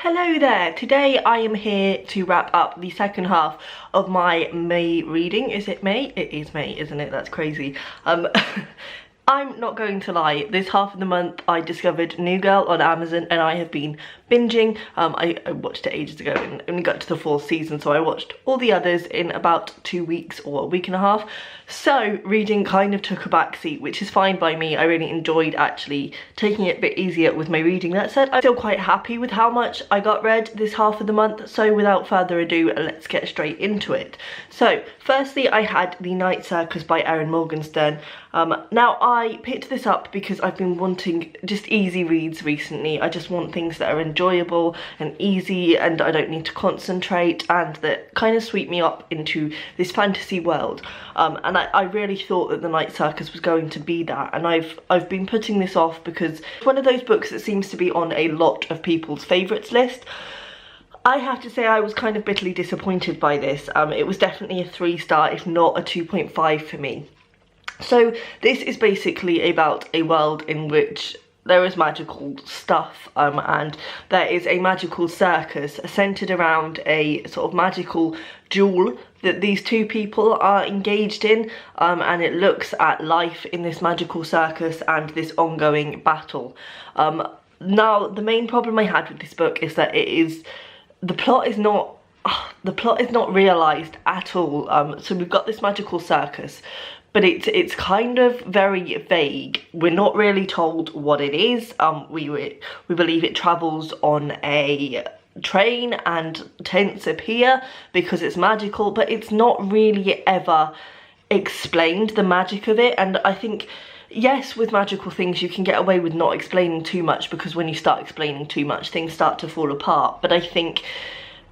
Hello there, today I am here to wrap up the second half of my May reading. Is it May? It is May, isn't it? That's crazy. I'm not going to lie, this half of the month I discovered New Girl on Amazon and I have been binging. I watched it ages ago and only got to the fourth season, so I watched all the others in about 2 weeks or a week and a half. So reading kind of took a backseat, which is fine by me. I really enjoyed actually taking it a bit easier with my reading. That said, I'm still quite happy with how much I got read this half of the month, so without further ado, let's get straight into it. So firstly, I had The Night Circus by Erin Morgenstern. Now I picked this up because I've been wanting just easy reads recently. I just want things that are enjoyable and easy and I don't need to concentrate and that kind of sweep me up into this fantasy world. And I really thought that The Night Circus was going to be that, and I've been putting this off because it's one of those books that seems to be on a lot of people's favourites list. I have to say I was kind of bitterly disappointed by this. It was definitely a 3-star, if not a 2.5 for me. So this is basically about a world in which there is magical stuff and there is a magical circus centred around a sort of magical duel that these two people are engaged in, and it looks at life in this magical circus and this ongoing battle. Now the main problem I had with this book is that the plot is not realised at all. So we've got this magical circus, but it's kind of very vague. We're not really told what it is. We believe it travels on a train and tents appear because it's magical, but it's not really ever explained, the magic of it. And I think, yes, with magical things you can get away with not explaining too much, because when you start explaining too much things start to fall apart. But I think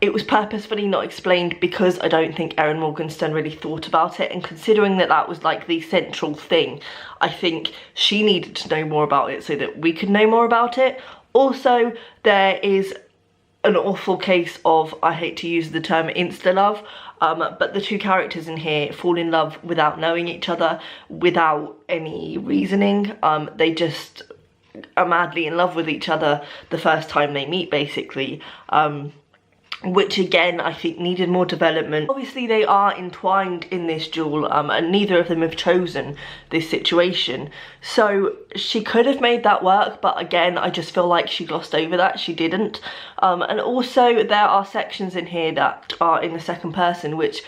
it was purposefully not explained because I don't think Erin Morgenstern really thought about it, and considering that that was like the central thing, I think she needed to know more about it so that we could know more about it. Also, there is an awful case of, I hate to use the term insta-love, but the two characters in here fall in love without knowing each other, without any reasoning. They just are madly in love with each other the first time they meet, basically. Which again I think needed more development. Obviously they are entwined in this duel, and neither of them have chosen this situation, so she could have made that work, but again I just feel like she glossed over that. She didn't. And also there are sections in here that are in the second person which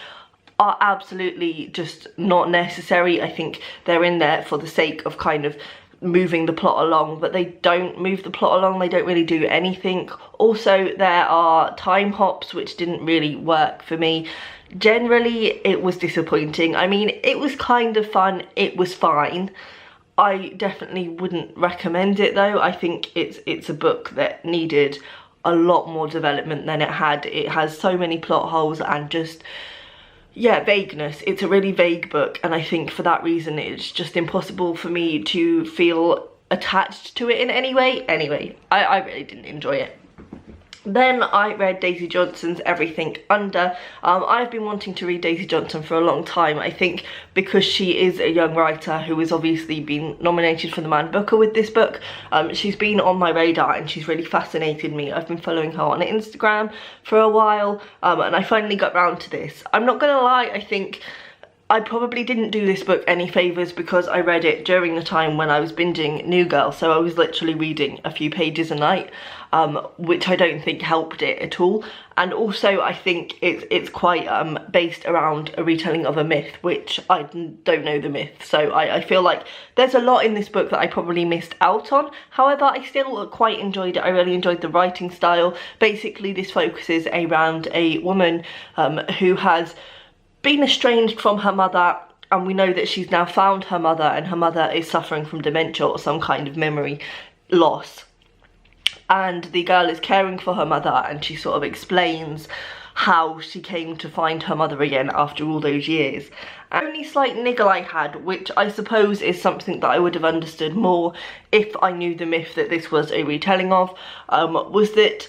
are absolutely just not necessary. I think they're in there for the sake of kind of moving the plot along, but they don't move the plot along. They don't really do anything. Also, there are time hops which didn't really work for me. Generally, it was disappointing. I mean, it was kind of fun. It was fine. I definitely wouldn't recommend it though. I think it's a book that needed a lot more development than it had. It has so many plot holes and just, yeah, vagueness. It's a really vague book, and I think for that reason it's just impossible for me to feel attached to it in any way. Anyway, I really didn't enjoy it. Then I read Daisy Johnson's Everything Under. I've been wanting to read Daisy Johnson for a long time. I think because she is a young writer who has obviously been nominated for the Man Booker with this book, she's been on my radar and she's really fascinated me. I've been following her on Instagram for a while, and I finally got round to this. I'm not gonna lie, I think I probably didn't do this book any favours because I read it during the time when I was binging New Girl, so I was literally reading a few pages a night, which I don't think helped it at all. And also I think it's quite based around a retelling of a myth, which I don't know the myth, so I feel like there's a lot in this book that I probably missed out on. However, I still quite enjoyed it. I really enjoyed the writing style. Basically this focuses around a woman who has been estranged from her mother, and we know that she's now found her mother, and her mother is suffering from dementia or some kind of memory loss, and the girl is caring for her mother, and she sort of explains how she came to find her mother again after all those years. And the only slight niggle I had, which I suppose is something that I would have understood more if I knew the myth that this was a retelling of, was that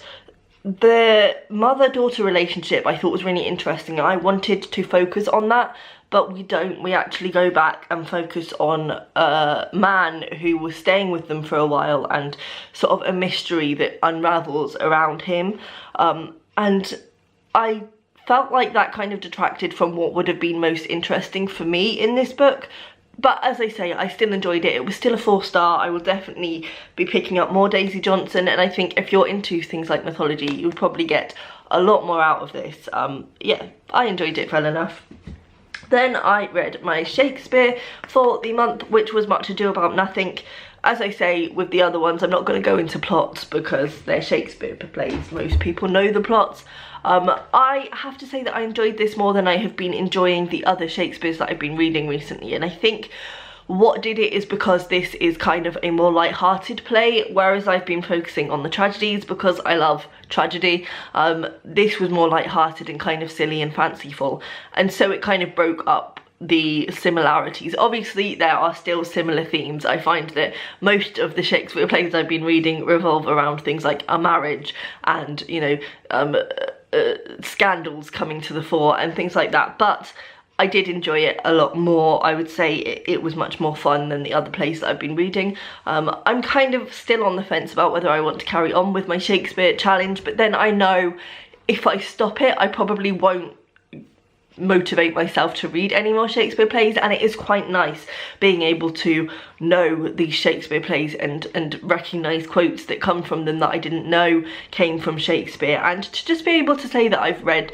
the mother-daughter relationship I thought was really interesting. I wanted to focus on that, but we don't. We actually go back and focus on a man who was staying with them for a while and sort of a mystery that unravels around him. And I felt like that kind of detracted from what would have been most interesting for me in this book. But as I say, I still enjoyed it. It was still a 4-star. I will definitely be picking up more Daisy Johnson, and I think if you're into things like mythology, you would probably get a lot more out of this. Yeah, I enjoyed it well enough. Then I read my Shakespeare for the month, which was Much Ado About Nothing. As I say with the other ones, I'm not going to go into plots because they're Shakespeare plays. Most people know the plots. I have to say that I enjoyed this more than I have been enjoying the other Shakespeares that I've been reading recently, and I think what did it is because this is kind of a more light-hearted play, whereas I've been focusing on the tragedies because I love tragedy. This was more light-hearted and kind of silly and fanciful, and so it kind of broke up the similarities. Obviously there are still similar themes. I find that most of the Shakespeare plays I've been reading revolve around things like a marriage and, you know, scandals coming to the fore and things like that, but I did enjoy it a lot more. I would say it was much more fun than the other plays that I've been reading. I'm kind of still on the fence about whether I want to carry on with my Shakespeare challenge, but then I know if I stop it, I probably won't motivate myself to read any more Shakespeare plays, and it is quite nice being able to know these Shakespeare plays and recognise quotes that come from them that I didn't know came from Shakespeare, and to just be able to say that I've read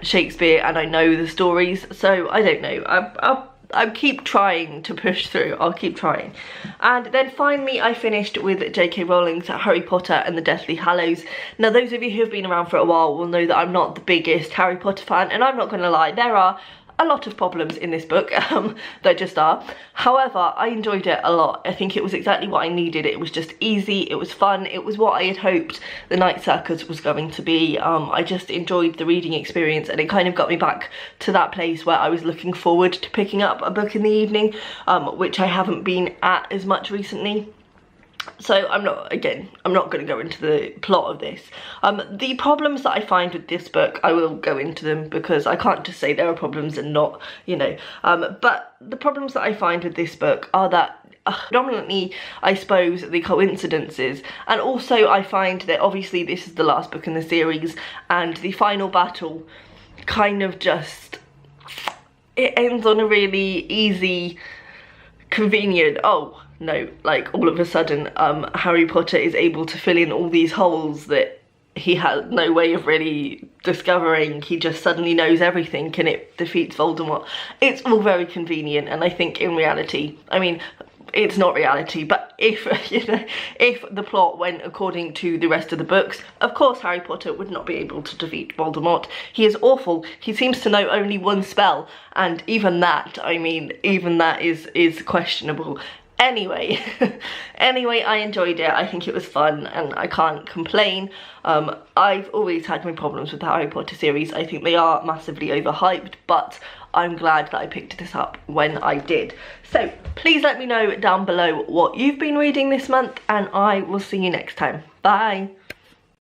Shakespeare and I know the stories. So I don't know, I'll keep trying to push through. I'll keep trying. And then finally I finished with J.K. Rowling's Harry Potter and the Deathly Hallows. Now those of you who have been around for a while will know that I'm not the biggest Harry Potter fan, and I'm not going to lie, there are a lot of problems in this book, there just are. However, I enjoyed it a lot. I think it was exactly what I needed. It was just easy, it was fun, it was what I had hoped the Night Circus was going to be. I just enjoyed the reading experience, and it kind of got me back to that place where I was looking forward to picking up a book in the evening, which I haven't been at as much recently. So I'm not going to go into the plot of this. The problems that I find with this book, I will go into them because I can't just say there are problems and not, you know. But the problems that I find with this book are that predominantly, I suppose, the coincidences, and also I find that obviously this is the last book in the series, and the final battle kind of just, it ends on a really easy, convenient, oh no, like all of a sudden Harry Potter is able to fill in all these holes that he had no way of really discovering. He just suddenly knows everything and it defeats Voldemort. It's all very convenient, and I think in reality, I mean, it's not reality, but if, you know, if the plot went according to the rest of the books, of course Harry Potter would not be able to defeat Voldemort. He is awful. He seems to know only one spell, and even that, I mean, even that is questionable. Anyway, I enjoyed it. I think it was fun and I can't complain. I've always had my problems with the Harry Potter series. I think they are massively overhyped, but I'm glad that I picked this up when I did. So please let me know down below what you've been reading this month, and I will see you next time. Bye.